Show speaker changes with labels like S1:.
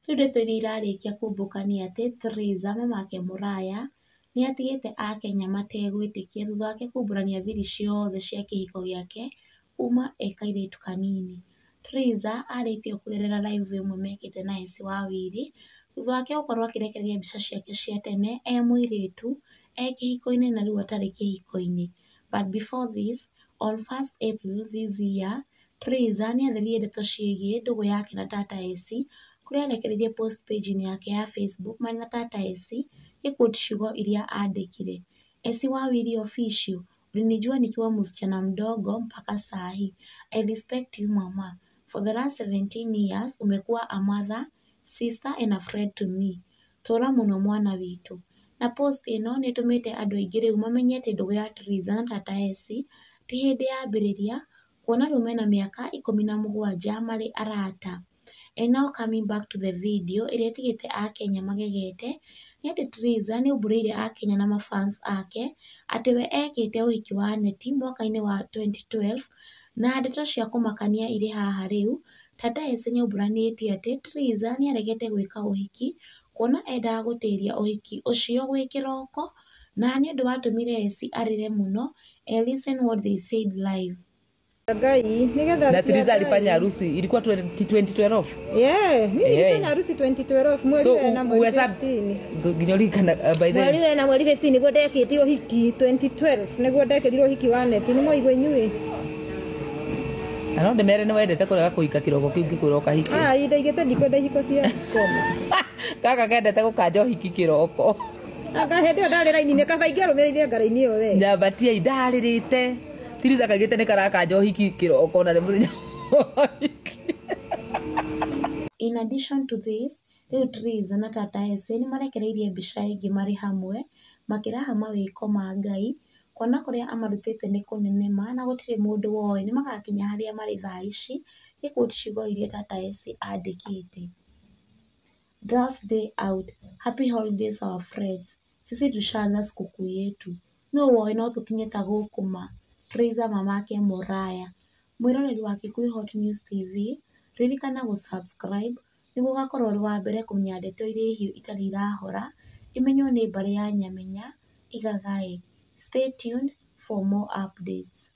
S1: Rĩu ndeto iria irarĩkia kumbũka nĩ atĩ Theresa mamake Mũraya nĩ atigĩte Akenya mategwĩtĩkia thutha wake kumbũrania thiri ciothe cia kĩhiko gĩake kuma e kairĩtu kanini. Theresa arĩtie kũgerera live ĩmwe mekĩte na Esĩ Wawiri thutha wake gũkorwo akĩrekereria mbica ciake cia tene e mũirĩtu e kĩhiko-inĩ na rĩu atarĩ kĩhiko-inĩ. But before this, on 1st April this year, Theresa nĩ atheririe ndeto ciĩgiĩ ndũgũ yake na tata Esĩ, kũrĩa arekereirie post page-inĩ yake ya Facebook marĩ na tata Esĩ gĩquote ciugo iria andĩkire. Esĩ Wawiri official, ulinijua nikiwa msichana mdogo mpaka saa hii. I respect you mama. For the last 17 years, umekuwa a mother, sister and a friend to me. Tũra mũno mwana witũ. Na post ĩno nĩ ĩtũmĩte andũ aingĩ rĩu mamenye atĩ ndũgũ ya Theresa na tata Esĩ ti hĩndĩ yambĩrĩria, kuona rĩu mena mĩaka 17 marĩ arata. And now coming back to the video ĩrĩa ĩtigĩte Akenya magegete, nĩ atĩ Theresa nĩ aumbũrĩire Akenya na mafans ake atĩ we ekĩte ũhiki wa neti mwaka-inĩ wa 2012, na ndeto cia kũmakania irĩ haha rĩu. Tata Esĩ nĩ aumbũranĩtie atĩ Theresa nĩ aregete gwĩka ũhiki kuona endaga gũtĩria ũhiki ũcio gwĩ kĩroko, na nĩ ũndũ watũmire Esĩ arĩre mũno. Listen what they said live.
S2: Na Theresa alifanya harusi ilikuwa 2012.
S3: Yeah, mimi nilifanya harusi 2012 mwezi wa mwezi 15.
S2: Ginyolika by then.
S3: Mwezi wa mwezi 15 niguo ndekĩte ũhiki 2012 niguo ndekĩrire ũhiki wa neti nĩ mwaigua inyuĩ.
S2: Ano ndemere nĩ wendete kũrega kũhika kĩroko kĩu gĩkũroka hiki.
S3: Ndaigĩte ndikwenda hiko cia koma.
S2: Kaka kendete gũkanja ũhiki kĩroko.
S3: Aka hĩndĩ ndarĩ raini-inĩ kaba ingĩarũmĩrĩire ngara-inĩ ĩyo we.
S2: Nyambatia indarĩrĩte. Theresa kagĩte nĩ karakanja ũhiki kĩroko na mũthenya.
S1: In addition to this, rĩu Theresa na tata Esĩ nĩ marekereirie mbica ĩngĩ marĩ hamwe makĩraha mawĩko ma Ngai, kuona kũrĩa amarutĩte nĩ kũnenema na gũtirĩ mũndũ woĩ nĩ magakinya harĩa marĩ thaa ici, gĩquote ciugo iria tata Esĩ andĩkĩte. Girls day out, happy holidays our friends, sisi tushaanza sikukuu yetu, no woĩ no tũkinye ta gũkũ ma. Theresa mamake Mũraya. Mwĩroreri wa Kikuyu Hot News TV, ririkana gũsubscribe nĩguo ũgakorwo ũrĩ wa mbere kũmenya ndeto iria hiũ itarĩ irahora, imenywo nĩ mbarĩ ya Nyamenya, Igagaĩ. Stay tuned for more updates.